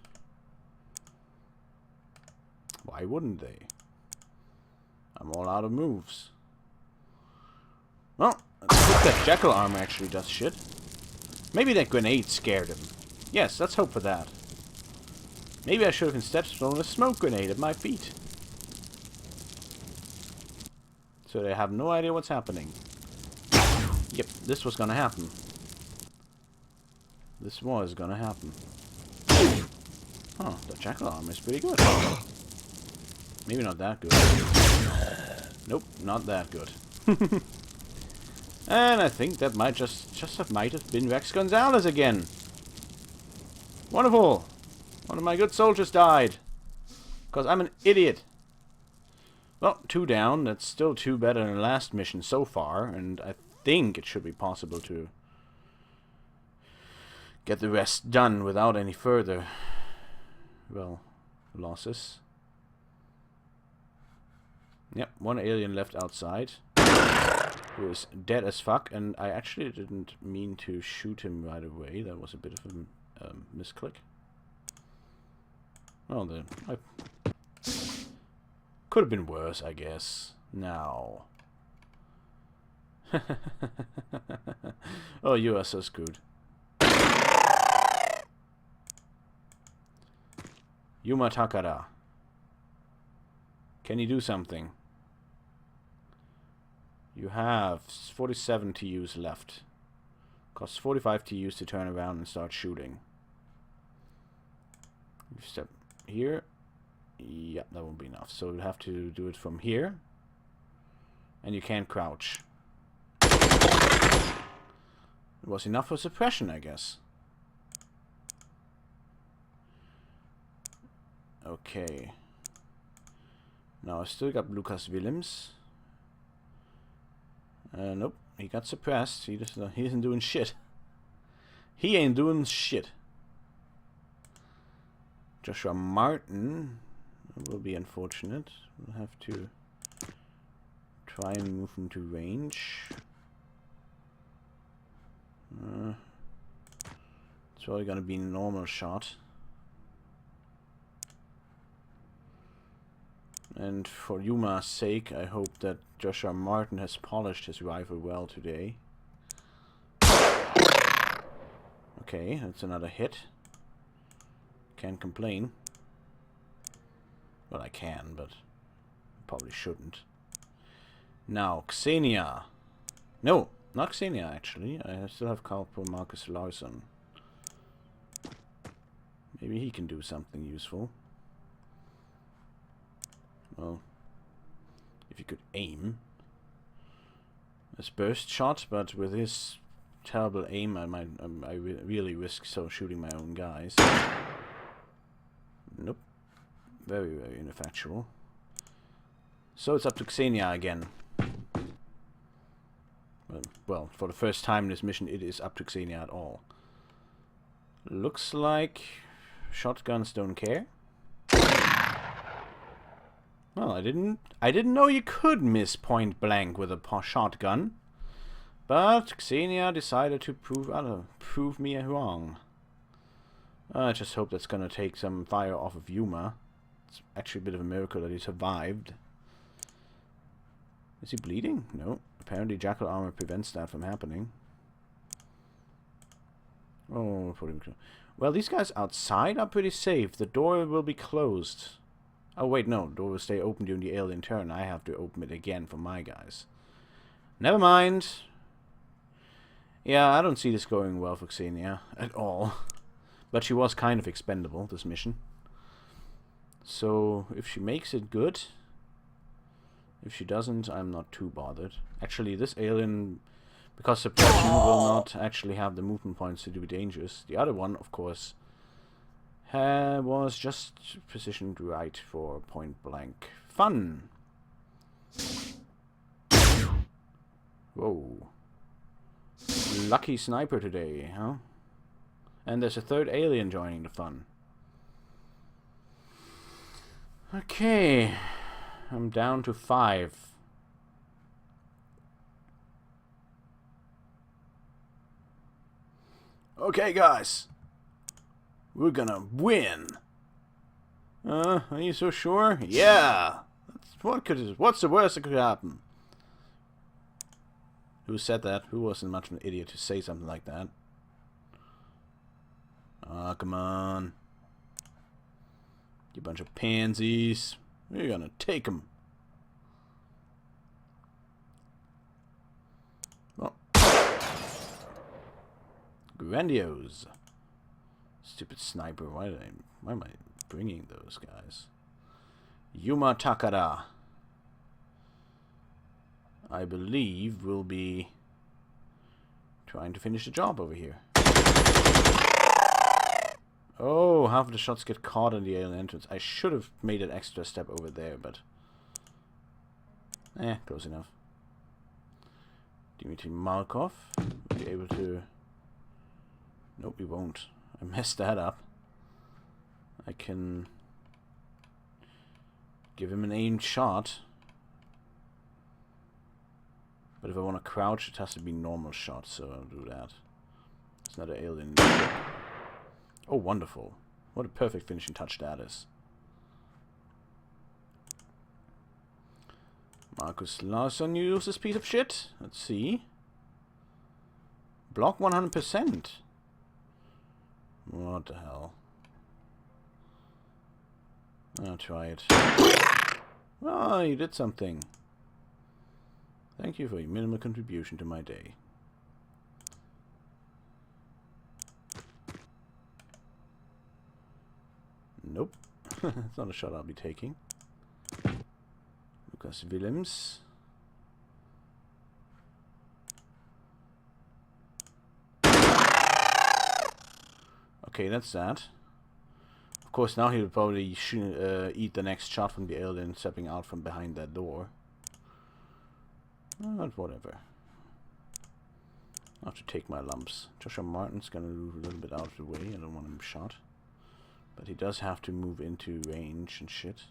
Why wouldn't they? I'm all out of moves. Well, I think that Jackal armor actually does shit. Maybe that grenade scared him. Yes, let's hope for that. Maybe I should have instead thrown a smoke grenade at my feet. So they have no idea what's happening. Yep, this was gonna happen. This was gonna happen. Oh, the Jackal armor is pretty good. Maybe not that good. Nope, not that good. And I think that might might have been Rex Gonzalez again. Wonderful! One of my good soldiers died. Because I'm an idiot. Well, 2 down. That's still 2 better than the last mission so far. And I think it should be possible to get the rest done without any further, well, losses. Yep, 1 alien left outside. Who is dead as fuck. And I actually didn't mean to shoot him right away. That was a bit of a misclick. Well, could have been worse, I guess. Now. Oh, you are so screwed. Yuma Takara. Can you do something? You have 47 TUs left. Costs 45 TUs to turn around and start shooting. You step here. Yeah, that won't be enough. So you'll have to do it from here. And you can't crouch. It was enough for suppression, I guess. Okay. Now I still got Lucas Willems. Nope, he got suppressed. He isn't doing shit. He ain't doing shit. Joshua Martin will be unfortunate. We'll have to try and move him to range. It's probably gonna be a normal shot. And for Yuma's sake, I hope that Joshua Martin has polished his rifle well today. Okay, that's another hit. Can't complain. Well, I can, but probably shouldn't. Now, Xenia. No, not Xenia, actually. I still have Corporal Marcus Larson. Maybe he can do something useful. Well, if you could aim. This burst shot, but with his terrible aim, I really risk shooting my own guys. Nope. Very, very ineffectual. So it's up to Xenia again. Well, for the first time in this mission, it is up to Xenia at all. Looks like shotguns don't care. Well, I didn't know you could miss point blank with a shotgun, but Xenia decided to prove me wrong. I just hope that's gonna take some fire off of Yuma. It's actually a bit of a miracle that he survived. Is he bleeding? No. Apparently jackal armor prevents that from happening. Oh, well, these guys outside are pretty safe. The door will be closed. Oh, wait, no. The door will stay open during the alien turn. I have to open it again for my guys. Never mind. Yeah, I don't see this going well for Xenia at all. But she was kind of expendable, this mission. So, if she makes it good... If she doesn't, I'm not too bothered. Actually, this alien, because suppression will not actually have the movement points to do dangerous. The other one, of course, was just positioned right for point blank fun. Whoa. Lucky sniper today, huh? And there's a third alien joining the fun. Okay. I'm down to 5. Okay, guys. We're gonna win. Are you so sure? Yeah. What's the worst that could happen? Who said that? Who wasn't much of an idiot to say something like that? Ah, come on. You bunch of pansies. We're gonna take them. Well. Grandiose. Stupid sniper. Why am I bringing those guys? Yuma Takara, I believe, will be trying to finish the job over here. Oh, half of the shots get caught in the alien entrance. I should have made an extra step over there, but... close enough. Dmitry Markov will be able to... Nope, we won't. I messed that up. I can... give him an aimed shot. But if I want to crouch, it has to be normal shot, so I'll do that. It's not an alien. Oh, wonderful. What a perfect finishing touch that is. Marcus Larson use this piece of shit. Let's see. Block 100%. What the hell? I'll try it. Oh, you did something. Thank you for your minimal contribution to my day. Nope. It's not a shot I'll be taking. Lucas Willems. Okay, that's that. Of course, now he'll probably eat the next shot from the alien stepping out from behind that door. But whatever. I'll have to take my lumps. Joshua Martin's gonna move a little bit out of the way. I don't want him shot. But he does have to move into range and shit.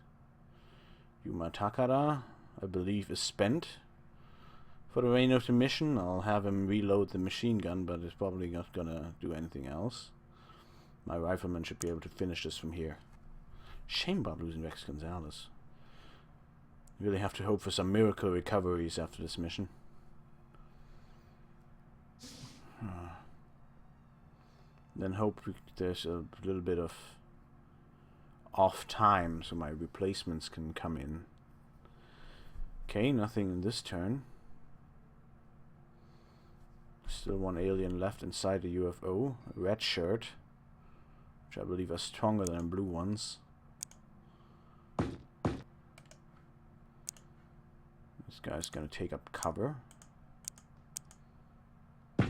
Yuma Takara, I believe, is spent for the reign of the mission. I'll have him reload the machine gun, but it's probably not gonna do anything else. My rifleman should be able to finish this from here. Shame about losing Rex Gonzalez. Really have to hope for some miracle recoveries after this mission. Then hope there's a little bit of off time so my replacements can come in. Okay, nothing in this turn. Still one alien left inside the UFO. A red shirt, which I believe are stronger than blue ones. This guy's gonna take up cover. I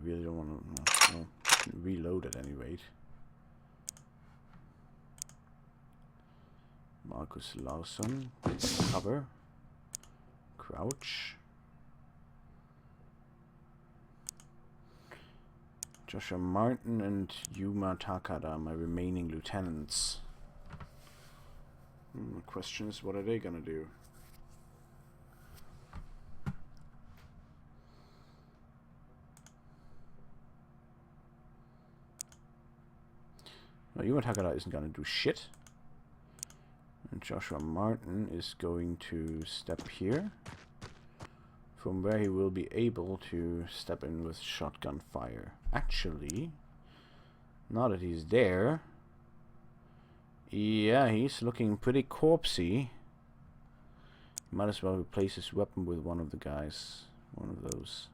really don't want to reload at any rate. Marcus Larson, cover. Crouch. Joshua Martin and Yuma Takada, my remaining lieutenants. The question is, what are they gonna do? Well, Yuma Takada isn't gonna do shit. And Joshua Martin is going to step here, from where he will be able to step in with shotgun fire. Actually, now that he's there, yeah, he's looking pretty corpsey. Might as well replace his weapon with one of the guys, one of those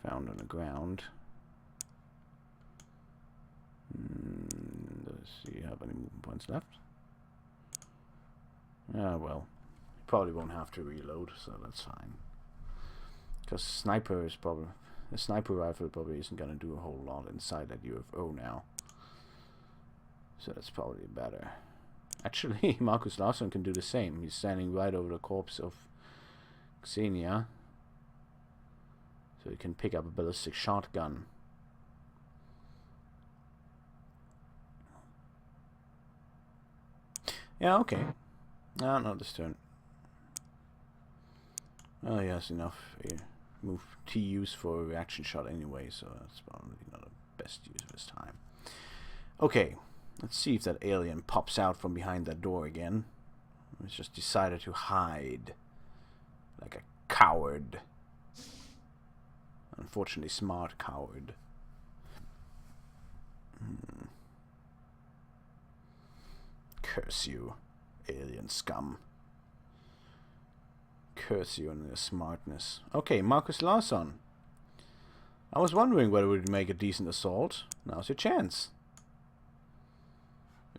found on the ground. Does he have any movement points left? Ah, well, he probably won't have to reload, so that's fine. Because sniper is probably, the sniper rifle probably isn't gonna do a whole lot inside that UFO now. So that's probably better. Actually, Marcus Larson can do the same. He's standing right over the corpse of Xenia, so he can pick up a ballistic shotgun. Yeah, okay. No, not this turn. Oh, he has enough move TUs for a reaction shot anyway, so that's probably not the best use of his time. Okay, let's see if that alien pops out from behind that door again. He's just decided to hide like a coward. Unfortunately, smart coward. Curse you, alien scum. Curse you on your smartness. Okay, Marcus Larson. I was wondering whether we'd make a decent assault. Now's your chance.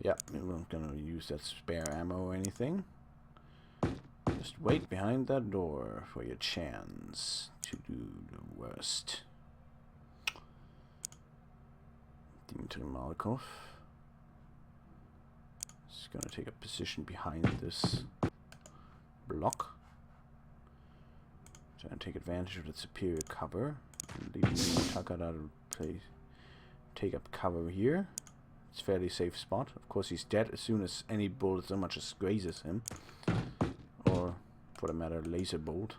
Yep, we're not gonna use that spare ammo or anything. Just wait behind that door for your chance to do the worst. Dmitry Malikov is gonna take a position behind this block. Trying to take advantage of the superior cover. Leaving Takada to take up cover here. It's a fairly safe spot. Of course, he's dead as soon as any bullet so much as grazes him. Or, for that matter, laser bolt.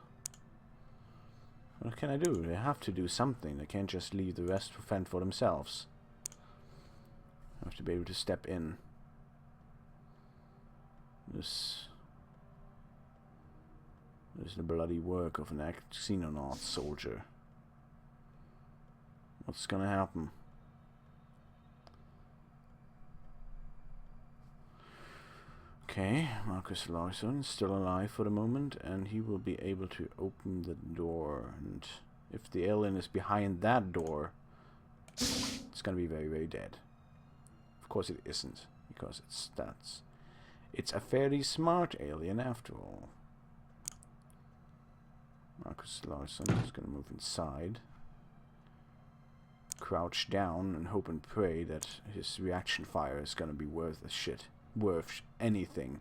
What can I do? They have to do something. They can't just leave the rest to fend for themselves. I have to be able to step in. This is the bloody work of an Xenonaut soldier. What's gonna happen? Okay, Marcus Larson is still alive for the moment, and he will be able to open the door. And if the alien is behind that door, it's gonna be very, very dead. Of course it isn't, because it's a fairly smart alien after all. Marcus Larson is gonna move inside, crouch down, and hope and pray that his reaction fire is gonna be worth anything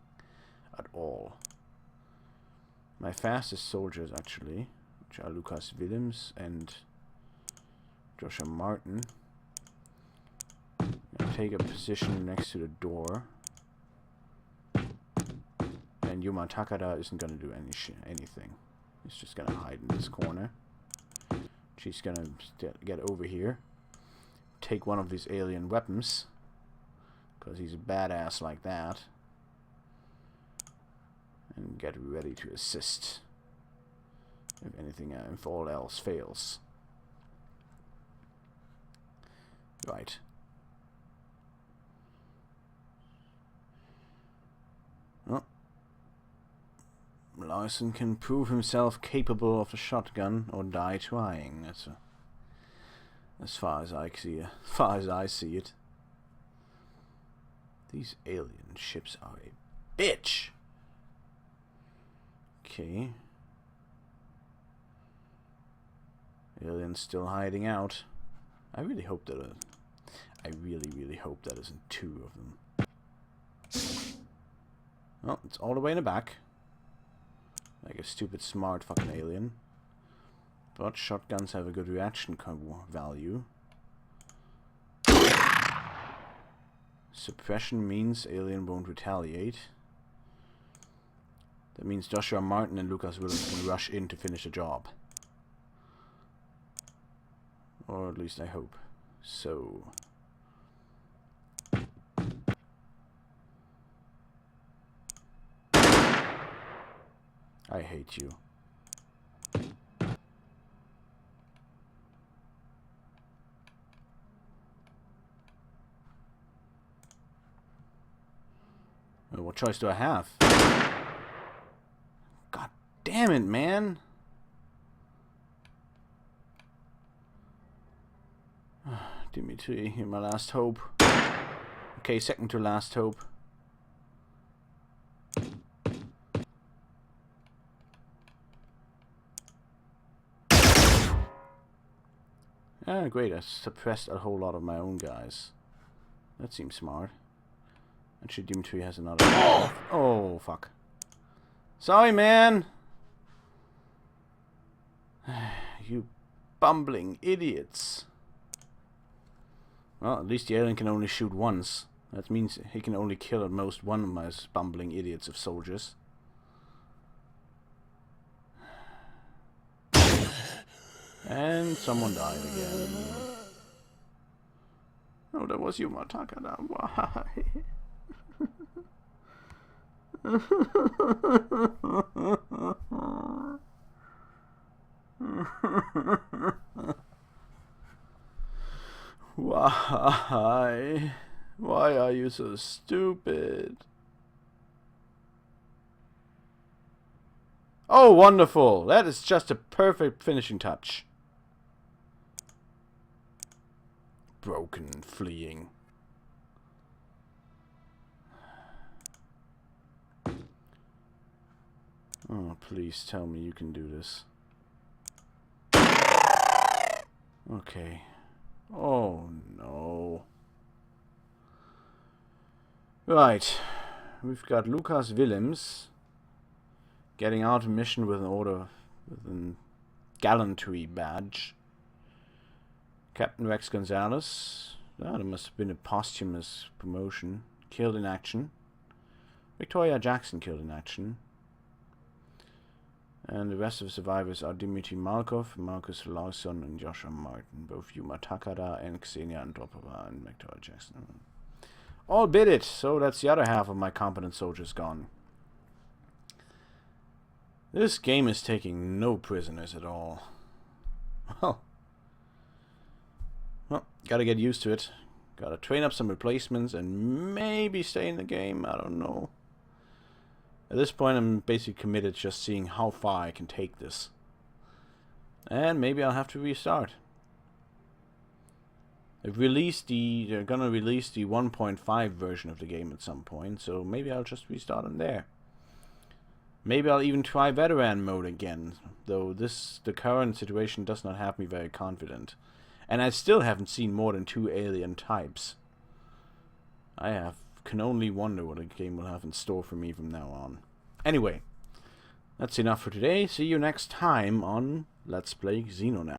at all. My fastest soldiers, actually, which are Lucas Willems and Joshua Martin, take a position next to the door, and Yuma Takada isn't gonna do anything. He's just gonna hide in this corner. She's gonna get over here, take one of these alien weapons, because he's a badass like that, and get ready to assist if all else fails. Right. Well, Larson can prove himself capable of a shotgun or die trying. That's as far as I see it. These alien ships are a bitch. Okay. Aliens still hiding out. I really hope that I really hope that isn't two of them. Well, it's all the way in the back. Like a stupid smart fucking alien. But shotguns have a good reaction value. Suppression means alien won't retaliate. That means Joshua Martin and Lucas Willems can rush in to finish the job. Or at least I hope. So... I hate you. Well, what choice do I have? God damn it, man! Dimitri, you're my last hope. Okay, second to last hope. Ah, great, I suppressed a whole lot of my own guys. That seems smart. Actually, Dimitri has another... Oh, fuck. Sorry, man! You bumbling idiots. Well, at least the alien can only shoot once. That means he can only kill at most one of my bumbling idiots of soldiers. And someone died again. Oh, that was Yuma Takada. Why? Why? Why are you so stupid? Oh, wonderful! That is just a perfect finishing touch. Broken, fleeing. Oh, please tell me you can do this. Okay. Oh, no. Right. We've got Lucas Willems getting out of mission with a gallantry badge. Captain Rex Gonzalez. Oh, that must have been a posthumous promotion. Killed in action. Victoria Jackson killed in action. And the rest of the survivors are Dimitri Malkov, Marcus Larson, and Joshua Martin. Both Yuma Takada and Xenia Andropova and Victoria Jackson. All bid it, so that's the other half of my competent soldiers gone. This game is taking no prisoners at all. Well, gotta get used to it. Gotta train up some replacements and maybe stay in the game. I don't know. At this point, I'm basically committed to just seeing how far I can take this. And maybe I'll have to restart. They're gonna release the 1.5 version of the game at some point, so maybe I'll just restart on there. Maybe I'll even try veteran mode again, though the current situation does not have me very confident. And I still haven't seen more than 2 alien types. Can only wonder what a game will have in store for me from now on. Anyway, that's enough for today. See you next time on Let's Play Xenonauts.